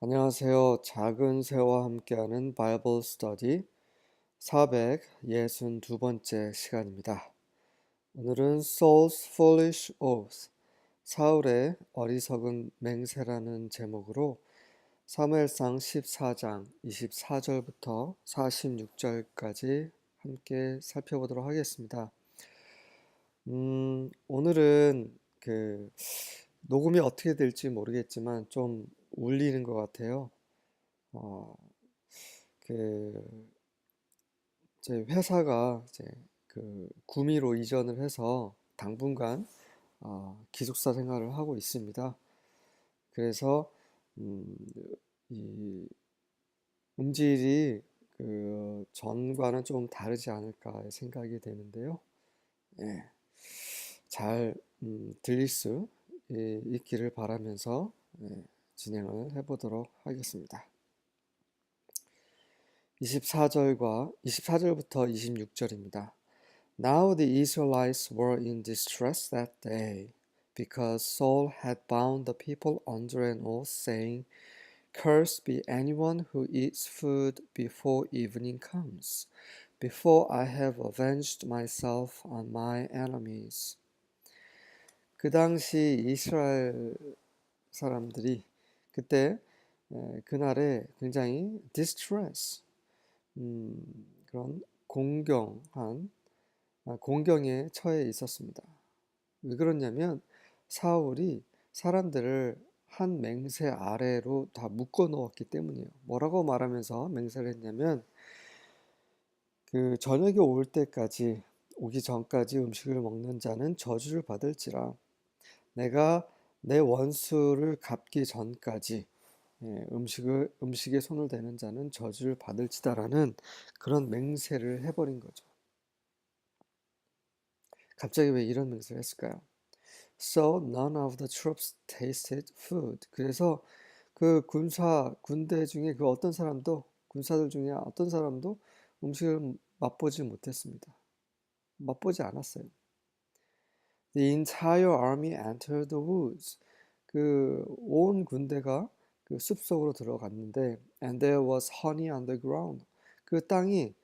안녕하세요. 작은 새와 함께하는 바이블 스터디 462번째 시간입니다. 오늘은 Saul's Foolish Oath, 사울의 어리석은 맹세라는 제목으로 사무엘상 14장 24절부터 46절까지 함께 살펴보도록 하겠습니다. 오늘은 녹음이 어떻게 될지 모르겠지만 좀 울리는 것 같아요. 어, 그, 제 회사가 이제 구미로 이전을 해서 당분간 기숙사 생활을 하고 있습니다. 그래서 음, 이 음질이 전과는 좀 다르지 않을까 생각이 되는데요. 예, 잘 들릴 수 있기를 바라면서 진행을 해보도록 하겠습니다. 24절부터 26절입니다. Now the Israelites were in distress that day, because Saul had bound the people under an oath, saying, Cursed be anyone who eats food before evening comes, before I have avenged myself on my enemies. 그 당시 이스라엘 사람들이 그때 그날에 굉장히 distress, 그런 공경에 처해 있었습니다. 왜 그러냐면 사울이 사람들을 한 맹세 아래로 다 묶어 놓았기 때문이에요. 뭐라고 말하면서 맹세를 했냐면 저녁이 오기 전까지 음식을 먹는 자는 저주를 받을지라, 내가 내 원수를 갚기 전까지 음식에 손을 대는 자는 저주를 받을지다라는 그런 맹세를 해버린 거죠. 갑자기 왜 이런 맹세를 했을까요? So none of the troops tasted food. 그래서 군대 중에 군사들 중에 어떤 사람도 음식을 맛보지 못했습니다. 맛보지 않았어요. The entire army entered the woods. 온 군대가 숲속으로 들어갔는데, and there was honey on the ground. 그 땅이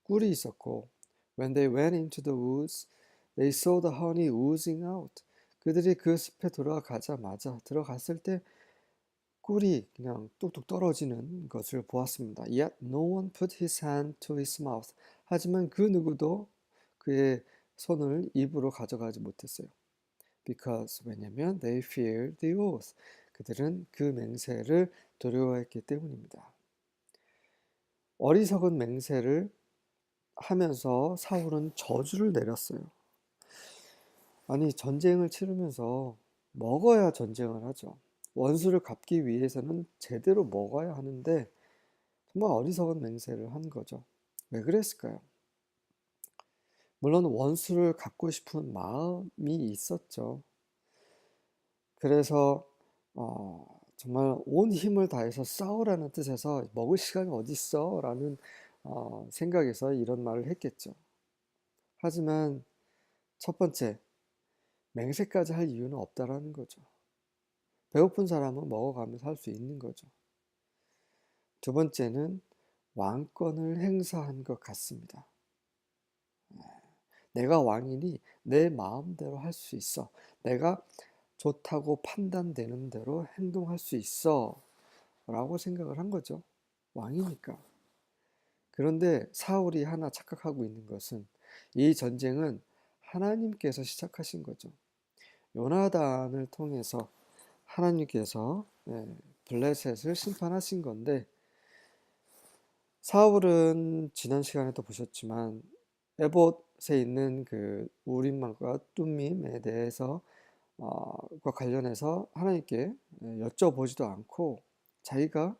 꿀이 있었고, when they went into the woods, they saw the honey oozing out. 그들이 그 숲에 들어갔을 때 꿀이 그냥 뚝뚝 떨어지는 것을 보았습니다. Yet no one put his hand to his mouth. 하지만 그 누구도 그의 손을 입으로 가져가지 못했어요. 왜냐면 they feared the oath. 그들은 그 맹세를 두려워했기 때문입니다. 어리석은 맹세를 하면서 사울은 저주를 내렸어요. 아니, 전쟁을 치르면서 먹어야 전쟁을 하죠. 원수를 갚기 위해서는 제대로 먹어야 하는데 정말 어리석은 맹세를 한 거죠. 왜 그랬을까요? 물론 원수를 갚고 싶은 마음이 있었죠. 그래서 정말 온 힘을 다해서 싸우라는 뜻에서 먹을 시간이 어딨어? 라는 생각에서 이런 말을 했겠죠. 하지만 첫 번째, 맹세까지 할 이유는 없다라는 거죠. 배고픈 사람은 먹어가면서 할 수 있는 거죠. 두 번째는 왕권을 행사한 것 같습니다. 내가 왕이니 내 마음대로 할 수 있어. 내가 좋다고 판단되는 대로 행동할 수 있어. 라고 생각을 한 거죠. 왕이니까. 그런데 사울이 하나 착각하고 있는 것은 이 전쟁은 하나님께서 시작하신 거죠. 요나단을 통해서 하나님께서 블레셋을 심판하신 건데, 사울은 지난 시간에도 보셨지만 에봇에 있는 우림말과 뚜밈에 대해서 과 관련해서 하나님께 여쭤보지도 않고 자기가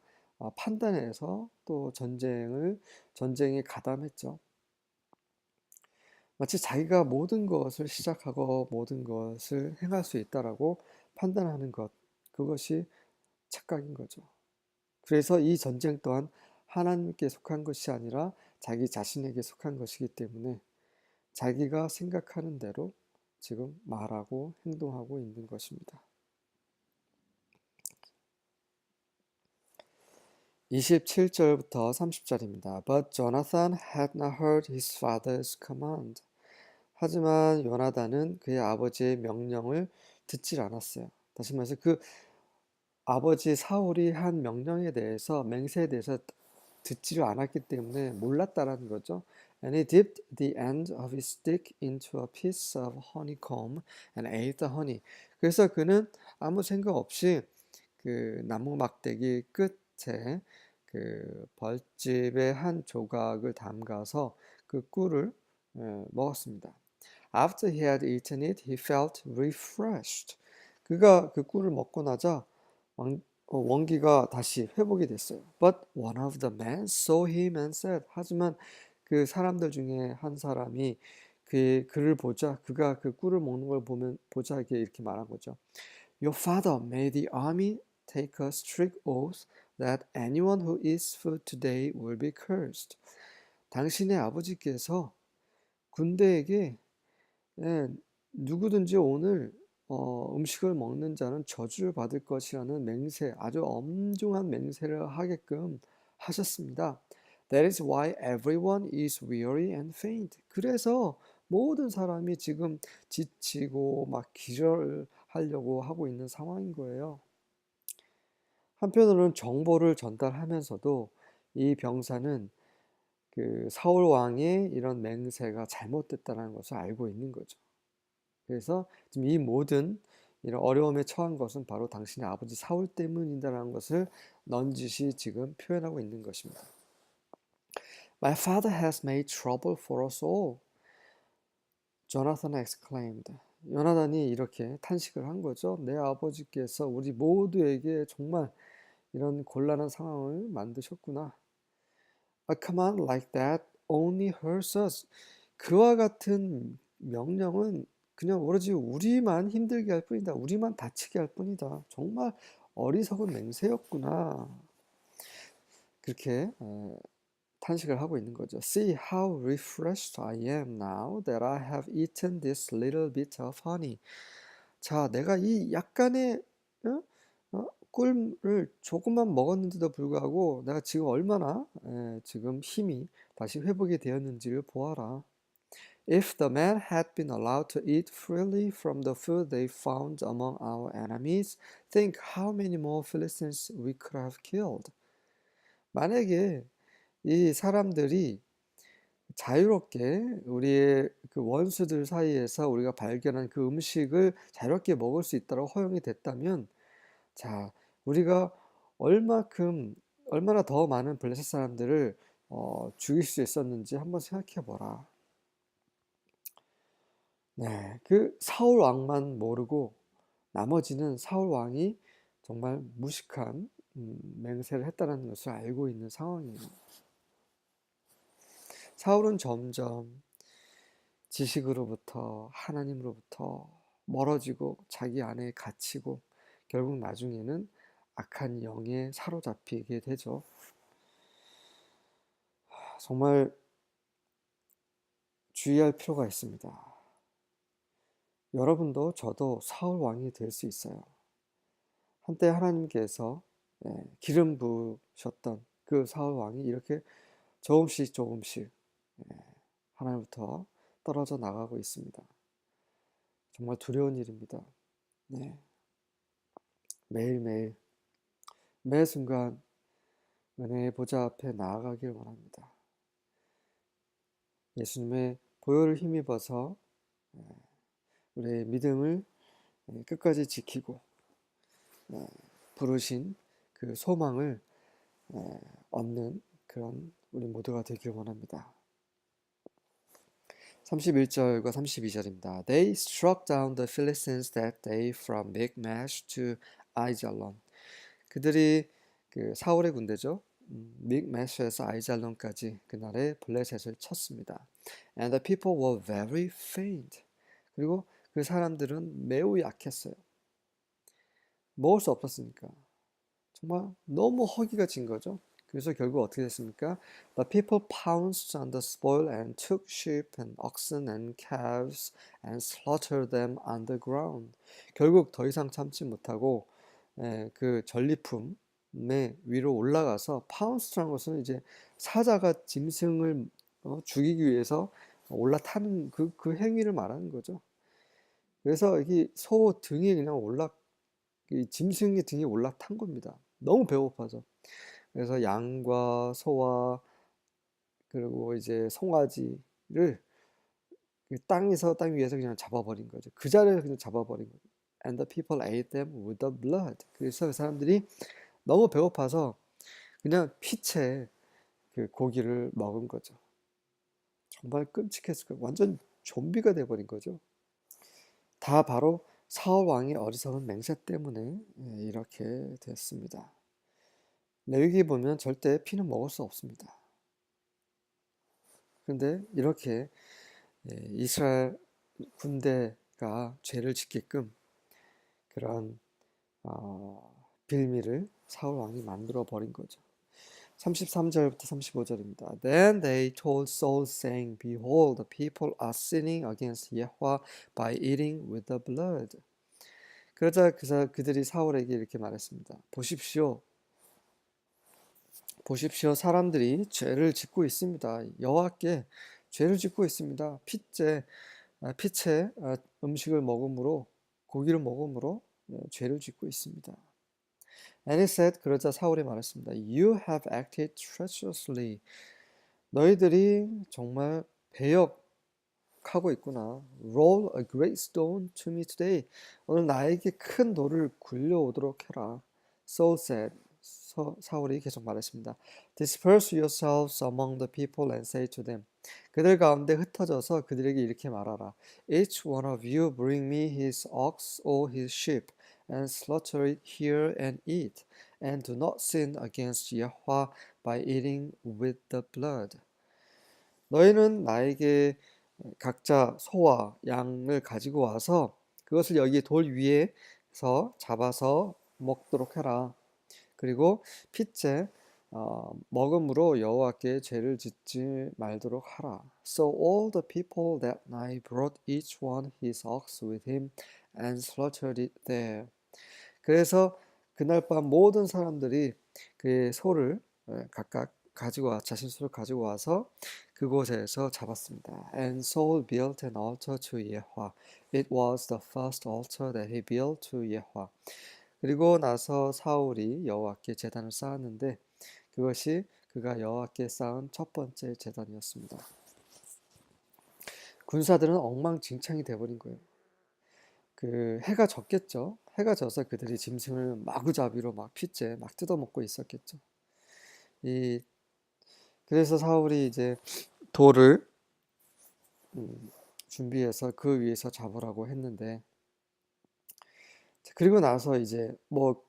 판단해서 또 전쟁에 가담했죠. 마치 자기가 모든 것을 시작하고 모든 것을 행할 수 있다라고 판단하는 것, 그것이 착각인 거죠. 그래서 이 전쟁 또한 하나님께 속한 것이 아니라 자기 자신에게 속한 것이기 때문에 자기가 생각하는 대로 지금 말하고 행동하고 있는 것입니다. 27절부터 30절입니다. But Jonathan had not heard his father's command. 하지만 요나단은 그의 아버지의 명령을 듣질 않았어요. 다시 말해서 그 아버지 사울이 한 명령에 대해서 맹세에 대해서 듣지를 않았기 때문에 몰랐다라는 거죠. And he dipped the end of his stick into a piece of honeycomb and ate the honey. 그래서 그는 아무 생각 없이 그 나무 막대기 끝에 그 벌집의 한 조각을 담가서 그 꿀을 먹었습니다. After he had eaten it, he felt refreshed. 그가 그 꿀을 먹고 나자 원기가 다시 회복이 됐어요. But one of the men saw him and said, 하지만 그 사람들 중에 한 사람이 그를 보자, 그가 그 꿀을 먹는 걸 보자 이렇게 말한 거죠. Your father made the army take a strict oath that anyone who eats food today will be cursed. 당신의 아버지께서 군대에게 누구든지 오늘 음식을 먹는 자는 저주를 받을 것이라는 맹세, 아주 엄중한 맹세를 하게끔 하셨습니다. That is why everyone is weary and faint. 그래서 모든 사람이 지금 지치고 막 기절하려고 하고 있는 상황인 거예요. 한편으로는 정보를 전달하면서도 이 병사는 그 사울 왕의 이런 맹세가 잘못됐다는 것을 알고 있는 거죠. 그래서 지금 이 모든 이런 어려움에 처한 것은 바로 당신의 아버지 사울 때문이다라는 것을 넌지시 지금 표현하고 있는 것입니다. My father has made trouble for us all. Jonathan exclaimed. 요나단이 이렇게 탄식을 한 거죠. 내 아버지께서 우리 모두에게 정말 이런 곤란한 상황을 만드셨구나. A command like that only hurts us. 그와 같은 명령은 그냥 오로지 우리만 힘들게 할 뿐이다. 우리만 다치게 할 뿐이다. 정말 어리석은 맹세였구나. 그렇게 탄식을 하고 있는 거죠. See how refreshed I am now that I have eaten this little bit of honey. 자, 내가 이 약간의 꿀을 조금만 먹었는데도 불구하고 내가 지금 얼마나 지금 힘이 다시 회복이 되었는지를 보아라. If the men had been allowed to eat freely from the food they found among our enemies, think how many more Philistines we could have killed. 만약에 이 사람들이 자유롭게 우리의 그 원수들 사이에서 우리가 발견한 그 음식을 자유롭게 먹을 수 있도록 허용이 됐다면, 자, 우리가 얼마나 더 많은 블레셋 사람들을 죽일 수 있었는지 한번 생각해 보라. 네, 그 사울 왕만 모르고 나머지는 사울 왕이 정말 무식한 맹세를 했다는 것을 알고 있는 상황이에요. 사울은 점점 지식으로부터 하나님으로부터 멀어지고 자기 안에 갇히고 결국 나중에는 악한 영에 사로잡히게 되죠. 정말 주의할 필요가 있습니다. 여러분도 저도 사울 왕이 될 수 있어요. 한때 하나님께서 기름 부으셨던 그 사울 왕이 이렇게 조금씩 하나님부터 떨어져 나가고 있습니다. 정말 두려운 일입니다. 네. 매일매일 매 순간 은혜의 보좌 앞에 나아가길 원합니다. 예수님의 보혈을 힘입어서 우리의 믿음을 끝까지 지키고 부르신 그 소망을 얻는 그런 우리 모두가 되길 원합니다. 31절과 32절입니다. They struck down the Philistines that day from Michmash to Aijalon. 그들이 그 사울의 군대죠. 믹메시에서 아이잘론까지 그날에 블레셋을 쳤습니다. And the people were very faint. 그리고 그 사람들은 매우 약했어요. 먹을 수 없었으니까. 정말 너무 허기가 진 거죠. 그래서 결국 어떻게 됐습니까? The people pounced on the spoil and took sheep and oxen and calves and slaughtered them on the ground. 결국 더 이상 참지 못하고 그 전리품 위로 올라가서 파운스라는 것은 이제 사자가 짐승을 죽이기 위해서 올라타는 그 행위를 말하는 거죠. 그래서 이 소 등에 그냥 이 짐승의 등에 올라탄 겁니다. 너무 배고파서. 그래서 양과 소와 그리고 이제 송아지를 땅 위에서 그냥 잡아버린 거죠. 그 자리에서 그냥 잡아버린 거죠. And the people ate them with the blood. 그래서 그 사람들이 너무 배고파서 그냥 피채 그 고기를 먹은 거죠. 정말 끔찍했을 거예요. 완전 좀비가 돼버린 거죠. 다 바로 사울 왕의 어리석은 맹세 때문에 이렇게 됐습니다. 레위기 보면 절대 피는 먹을 수 없습니다. 그런데 이렇게 이스라엘 군대가 죄를 짓게끔 그런 빌미를 사울 왕이 만들어 버린 거죠. 33절부터 35절입니다. Then they told Saul, saying, Behold, the people are sinning against Yahweh by eating with the blood. 그러자 그들이 사울에게 이렇게 말했습니다. 보십시오. 사람들이 죄를 짓고 있습니다. 여호와께 죄를 짓고 있습니다. 피채 음식을 먹음으로 고기를 먹음으로 죄를 짓고 있습니다. And he said, 그러자 사울이 말했습니다. You have acted treacherously. 너희들이 정말 배역하고 있구나. Roll a great stone to me today. 오늘 나에게 큰 돌을 굴려오도록 해라. So said. 사울이 계속 말했습니다. Disperse yourselves among the people and say to them. 그들 가운데 흩어져서 그들에게 이렇게 말하라. Each one of you bring me his ox or his sheep and slaughter it here and eat. And do not sin against Yahweh by eating with the blood. 너희는 나에게 각자 소와 양을 가지고 와서 그것을 여기 돌 위에서 잡아서 먹도록 해라. 그리고 핏째 먹음으로 여호와께 죄를 짓지 말도록 하라. So all the people that night brought each one his ox with him and slaughtered it there. 그래서 그날 밤 모든 사람들이 그의 소를 각각 자신 소를 가지고 와서 그곳에서 잡았습니다. And Saul built an altar to Yahweh. It was the first altar that he built to Yahweh. 그리고 나서 사울이 여호와께 제단을 쌓았는데 그것이 그가 여호와께 쌓은 첫 번째 제단이었습니다. 군사들은 엉망진창이 돼버린 거예요. 그 해가 졌겠죠. 해가 져서 그들이 짐승을 마구잡이로 막 핏째 막 뜯어먹고 있었겠죠. 그래서 사울이 이제 돌을 준비해서 그 위에서 잡으라고 했는데 그리고 나서 이제 뭐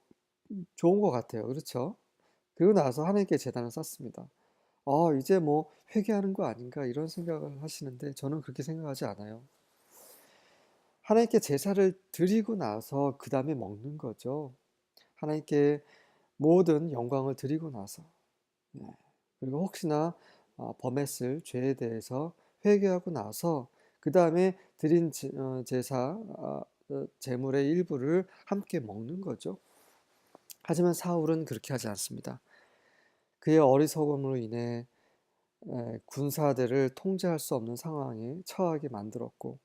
좋은 것 같아요. 그렇죠? 그리고 나서 하나님께 제단을 쌓습니다. 이제 뭐 회개하는 거 아닌가 이런 생각을 하시는데 저는 그렇게 생각하지 않아요. 하나님께 제사를 드리고 나서 그 다음에 먹는 거죠. 하나님께 모든 영광을 드리고 나서 그리고 혹시나 범했을 죄에 대해서 회개하고 나서 그 다음에 드린 제사 제물의 일부를 함께 먹는 거죠. 하지만 사울은 그렇게 하지 않습니다. 그의 어리석음으로 인해 군사들을 통제할 수 없는 상황에 처하게 만들었고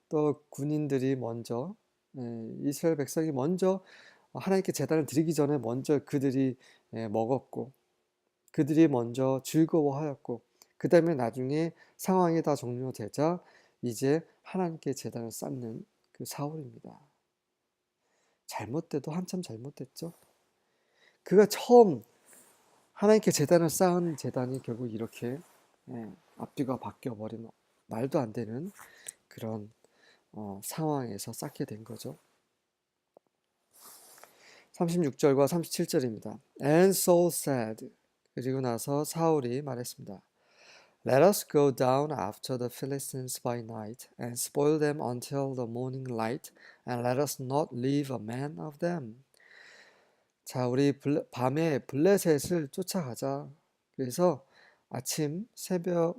또 군인들이 먼저 이스라엘 백성이 먼저 하나님께 제단을 드리기 전에 먼저 그들이 먹었고 그들이 먼저 즐거워하였고 그 다음에 나중에 상황이 다 종료되자 이제 하나님께 제단을 쌓는 그 사울입니다. 잘못돼도 한참 잘못됐죠. 그가 처음 하나님께 제단을 쌓은 제단이 결국 이렇게 앞뒤가 바뀌어버린 말도 안 되는 그런 상황에서 쌓게 된 거죠. 36절과 37절입니다. And Saul said, 그리고 나서 사울이 말했습니다. Let us go down after the Philistines by night and spoil them until the morning light, and let us not leave a man of them. 자, 우리 밤에 블레셋을 쫓아가자. 그래서 아침 새벽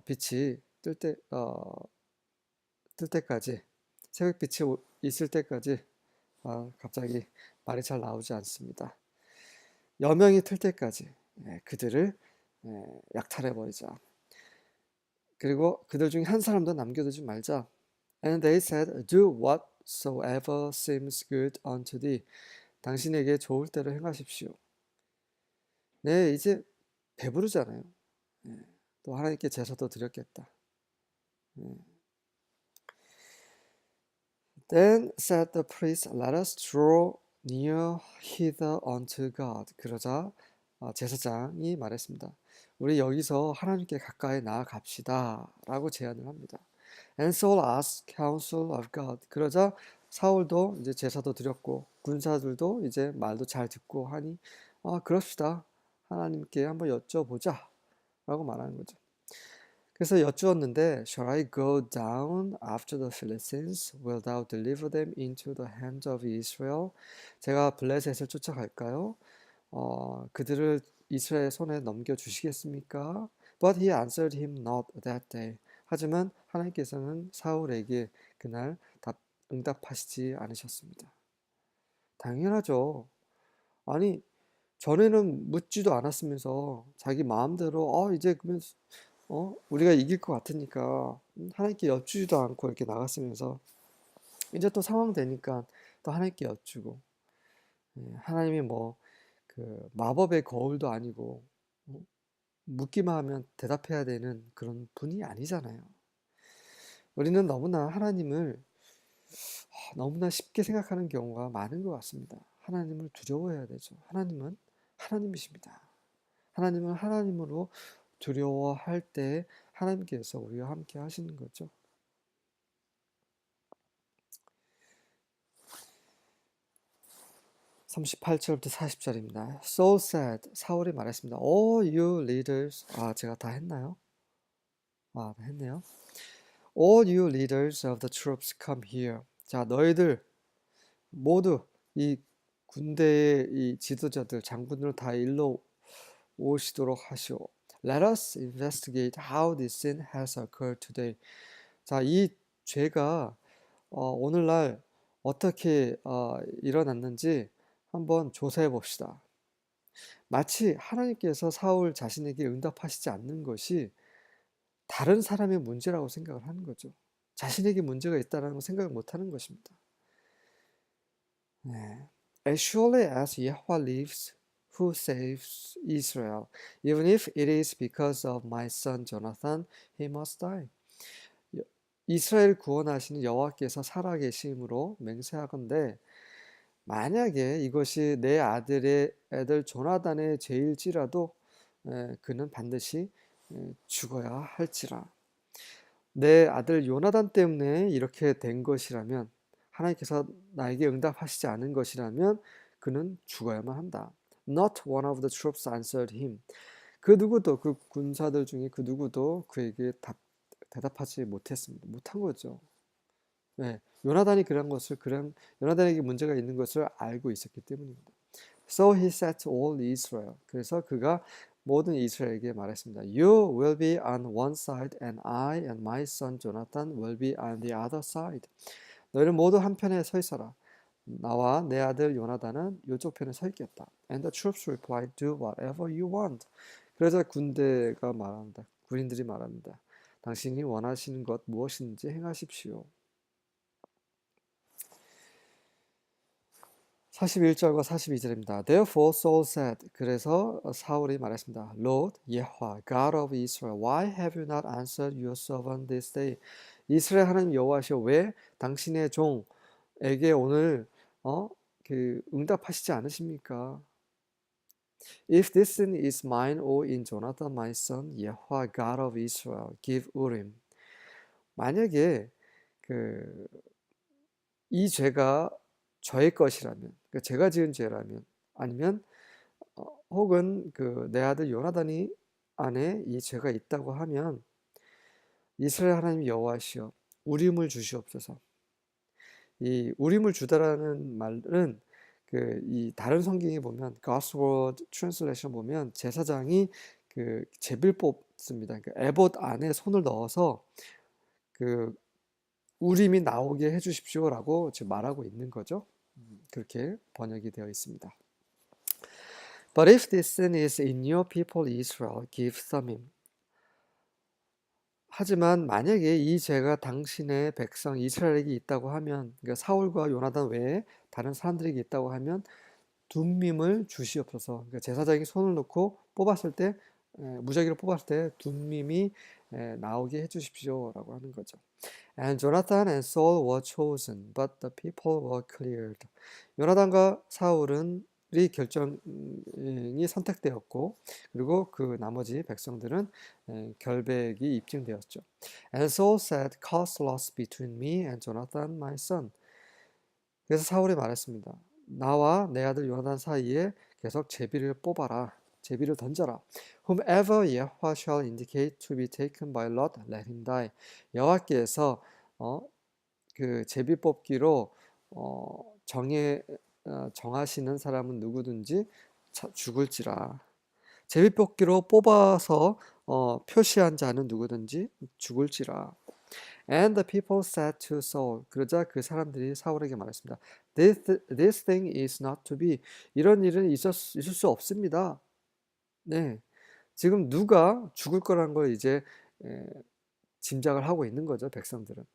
빛이 뜰 때까지 새벽 빛이 있을 때까지 갑자기 말이 잘 나오지 않습니다. 여명이 틀 때까지 그들을 약탈해버리자. 그리고 그들 중에 한 사람도 남겨두지 말자. And they said, Do whatsoever seems good unto thee. 당신에게 좋을 대로 행하십시오. 네, 이제 배부르잖아요. 또 하나님께 제사도 드렸겠다. Then said the priest, Let us draw near hither unto God. 그러자 제사장이 말했습니다. 우리 여기서 하나님께 가까이 나아갑시다 라고 제안을 합니다. And Saul asked counsel of God. 그러자 사울도 이제 제사도 드렸고 군사들도 이제 말도 잘 듣고 하니 그럽시다. 하나님께 한번 여쭤보자 라고 말하는 거죠. 그래서 여쭈었는데 Shall I go down after the Philistines? Will thou deliver them into the hands of Israel? 제가 블레셋을 쫓아갈까요? 그들을 이스라엘 손에 넘겨주시겠습니까? But he answered him not that day. 하지만 하나님께서는 사울에게 그날 응답하시지 않으셨습니다. 당연하죠. 아니 전에는 묻지도 않았으면서 자기 마음대로 이제 그러면 우리가 이길 것 같으니까 하나님께 여쭈지도 않고 이렇게 나갔으면서 이제 또 상황 되니까 또 하나님께 여쭈고 하나님이 뭐 그 마법의 거울도 아니고 묻기만 하면 대답해야 되는 그런 분이 아니잖아요. 우리는 너무나 하나님을 너무나 쉽게 생각하는 경우가 많은 것 같습니다. 하나님을 두려워해야 되죠. 하나님은 하나님이십니다. 하나님은 하나님으로 두려워할 때 하나님께서 우리와 함께 하시는 거죠. 38절부터 40절입니다. Saul said, 사울이 말했습니다. All you leaders, 제가 다 했나요? 다 했네요. All you leaders of the troops come here. 자, 너희들 모두 이 군대의 이 지도자들, 장군들 다 일로 오시도록 하시오. Let us investigate how this sin has occurred today. 자, 이 죄가 오늘날 어떻게 일어났는지 한번 조사해 봅시다. 마치 하나님께서 사울 자신에게 응답하시지 않는 것이 다른 사람의 문제라고 생각을 하는 거죠. 자신에게 문제가 있다는 생각을 못하는 것입니다. 네. As surely as Yahweh lives, who saves Israel, even if it is because of my son Jonathan, he must die. 이스라엘 구원하시는 여호와께서 살아계심으로 맹세하건대 만약에 이것이 내 애들 조나단의 죄일지라도 그는 반드시 죽어야 할지라. 내 아들 요나단 때문에 이렇게 된 것이라면 하나님께서 나에게 응답하시지 않은 것이라면 그는 죽어야만 한다. Not one of the troops answered him. 그 누구도 그 군사들 중에 그 누구도 그에게 대답하지 못했습니다. 못한 거죠. 네, 요나단이 요나단에게 문제가 있는 것을 알고 있었기 때문입니다. So he said to all Israel. 그래서 그가 모든 이스라엘에게 말했습니다. You will be on one side and I and my son Jonathan will be on the other side. 너희는 모두 한편에 서 있어라. 나와 내 아들 요나단은 이쪽 편에 서 있겠다. And the troops replied, Do whatever you want. 그래서 군대가 말합니다. 군인들이 말합니다. 당신이 원하시는 것 무엇인지 행하십시오. 41절과 42절입니다. Therefore Saul said, 그래서 사울이 말했습니다. Lord, Yahweh, God of Israel, why have you not answered your servant this day? 이스라엘 하나님 여호와시여 왜 당신의 종에게 오늘 응답하시지 않으십니까? If this sin is mine or in Jonathan my son, Yahweh, God of Israel, give Urim. 만약에 이 죄가 저의 것이라면, 그러니까 제가 지은 죄라면, 아니면 혹은 내 아들 요나단이 안에 이 죄가 있다고 하면 이스라엘 하나님 여호와시여 우림을 주시옵소서. 이 우림을 주다라는 말은 이 다른 성경에 보면 God's Word Translation 보면 제사장이 제비를 뽑습니다. 그러니까 에봇 안에 손을 넣어서 우림이 나오게 해주십시오라고 지금 말하고 있는 거죠. 그렇게 번역이 되어 있습니다. But if this sin is in your people Israel, give Thummim. 하지만 만약에 이 죄가 당신의 백성 이스라엘에게 있다고 하면, 그러니까 사울과 요나단 외에 다른 사람들에게 있다고 하면 둠밈을 주시옵소서. 그러니까 제사장이 손을 놓고 뽑았을 때, 무작위로 뽑았을 때 둠밈이 나오게 해주십시오라고 하는 거죠. And Jonathan and Saul were chosen, but the people were cleared. 요나단과 사울은 이 결정이 선택되었고, 그리고 그 나머지 백성들은 결백이 입증되었죠. And Saul said, cast lots between me and Jonathan my son. 그래서 사울이 말했습니다. 나와 내 아들 요나단 사이에 계속 제비를 뽑아라. 제비를 던져라. Whomever Yahweh shall indicate to be taken by lot, let him die. 여호와께서 그 제비 뽑기로 정하시는 사람은 누구든지 죽을지라. 제비 뽑기로 뽑아서 표시한 자는 누구든지 죽을지라. And the people said to Saul. 그러자 그 사람들이 사울에게 말했습니다. This thing is not to be. 이런 일은 있을 수 없습니다. 네, 지금 누가 죽을 거라는 걸 이제 짐작을 하고 있는 거죠, 백성들은.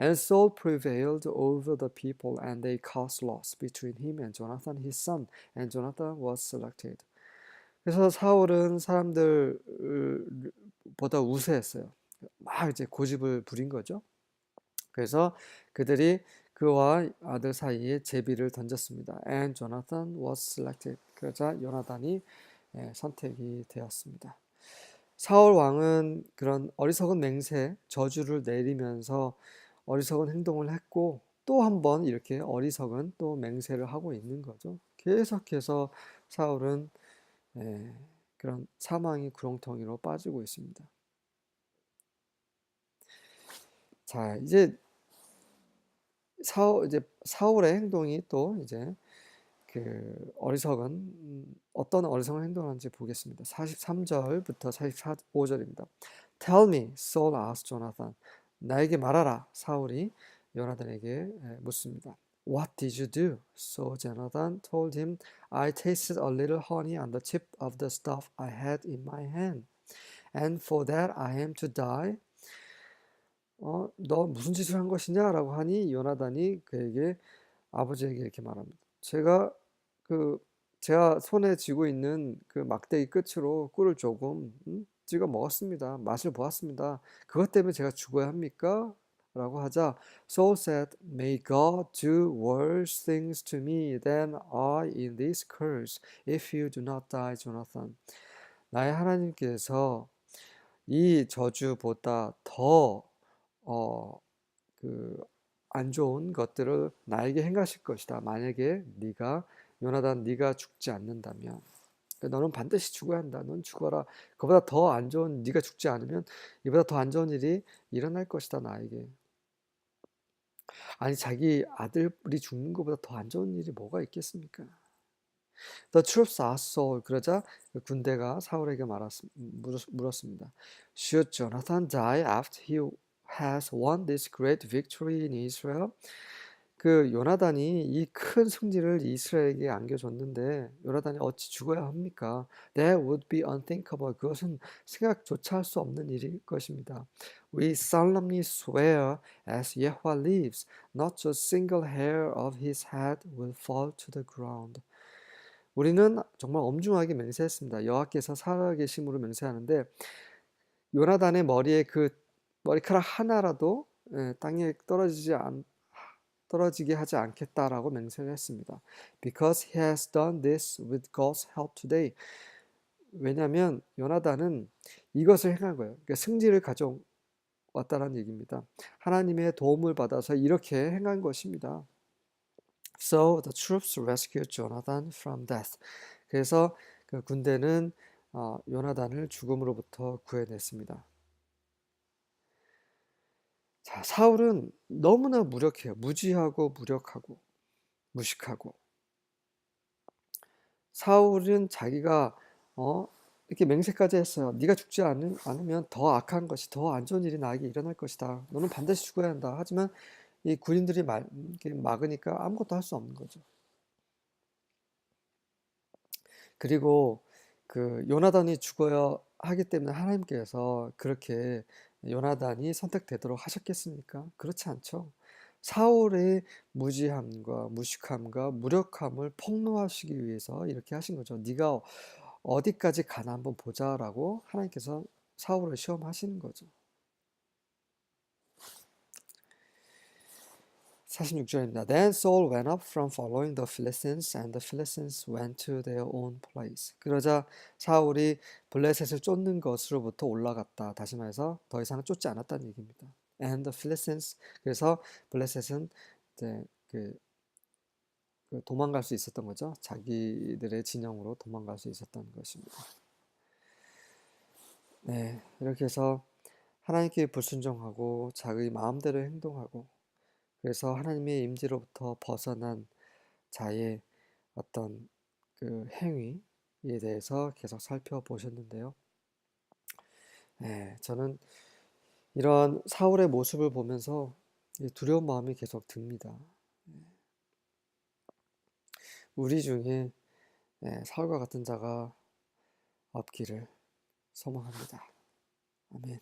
And Saul prevailed over the people, and they cast lots between him and Jonathan his son, and Jonathan was selected. 그래서 사울은 사람들보다 우세했어요. 막 이제 고집을 부린 거죠. 그래서 그들이 그와 아들 사이에 제비를 던졌습니다. And Jonathan was selected. 그러자 요나단이 선택이 되었습니다. 사울 왕은 그런 어리석은 맹세, 저주를 내리면서 어리석은 행동을 했고, 또 한 번 이렇게 어리석은 또 맹세를 하고 있는 거죠. 계속해서 사울은 그런 사망의 구렁텅이로 빠지고 있습니다. 자, 이제 사울의 행동이 또 이제 그 어떤 어리석은 행동을 하는지 보겠습니다. 43절부터 45절입니다. Tell me, Saul asked Jonathan. 나에게 말하라. 사울이 요나단에게 묻습니다. What did you do? So Jonathan told him, I tasted a little honey on the tip of the staff I had in my hand. And for that I am to die. 너 무슨 짓을 한 것이냐? 라고 하니 요나단이 그에게 아버지에게 이렇게 말합니다. 제가 손에 쥐고 있는 그 막대기 끝으로 꿀을 조금 찍어 먹었습니다. 맛을 보았습니다. 그것 때문에 제가 죽어야 합니까? 라고 하자 Saul said, May God do worse things to me than I in this curse if you do not die, Jonathan. 나의 하나님께서 이 저주보다 더 안 좋은 것들을 나에게 행하실 것이다. 만약에 네가 죽지 않는다면, 너는 반드시 죽어야 한다. 넌 죽어라. 그보다 더 안 좋은, 네가 죽지 않으면 이보다 더 안 좋은 일이 일어날 것이다, 나에게. 아니, 자기 아들이 죽는 것보다 더 안 좋은 일이 뭐가 있겠습니까? The troops asked Saul. 그러자 군대가 사울에게 물었습니다. Should Jonathan die after he has won this great victory in Israel? 그 요나단이 이 큰 승리를 이스라엘에게 안겨줬는데 요나단이 어찌 죽어야 합니까? That would be unthinkable. 그것은 생각조차 할 수 없는 일일 것입니다. We solemnly swear as Yahweh lives, not a single hair of his head will fall to the ground. 우리는 정말 엄중하게 맹세했습니다. 여호와께서 살아계심으로 맹세하는데 요나단의 머리에 그 머리카락 하나라도 땅에 떨어지게 하지 않겠다라고 맹세를 했습니다. Because he has done this with God's help today. 왜냐하면 요나단은 이것을 행한 거예요. 그러니까 승리를 가져왔다는 얘기입니다. 하나님의 도움을 받아서 이렇게 행한 것입니다. So the troops rescued Jonathan from death. 그래서 그 군대는 요나단을 죽음으로부터 구해냈습니다. 자, 사울은 너무나 무력해요. 무지하고 무력하고 무식하고. 사울은 자기가 이렇게 맹세까지 했어요. 네가 죽지 않으면 더 악한 것이, 더 안 좋은 일이 나에게 일어날 것이다. 너는 반드시 죽어야 한다. 하지만 이 군인들이 막으니까 아무것도 할 수 없는 거죠. 그리고 그 요나단이 죽어야 하기 때문에 하나님께서 그렇게 요나단이 선택되도록 하셨겠습니까? 그렇지 않죠. 사울의 무지함과 무식함과 무력함을 폭로하시기 위해서 이렇게 하신 거죠. 네가 어디까지 가나 한번 보자라고 하나님께서 사울을 시험하시는 거죠. 46절입니다. Then Saul went up from following the Philistines, and the Philistines went to their own place. 그러자 사울이 블레셋을 쫓는 것으로부터 올라갔다. 다시 말해서 더 이상 쫓지 않았다는 얘기입니다. And the Philistines, 그래서 블레셋은 이제 그 도망갈 수 있었던 거죠. 자기들의 진영으로 도망갈 수 있었던 것입니다. 네, 이렇게 해서 하나님께 불순종하고 자기 마음대로 행동하고 그래서 하나님의 임재로부터 벗어난 자의 어떤 그 행위에 대해서 계속 살펴보셨는데요. 네, 저는 이런 사울의 모습을 보면서 두려운 마음이 계속 듭니다. 우리 중에 사울과 같은 자가 없기를 소망합니다. 아멘.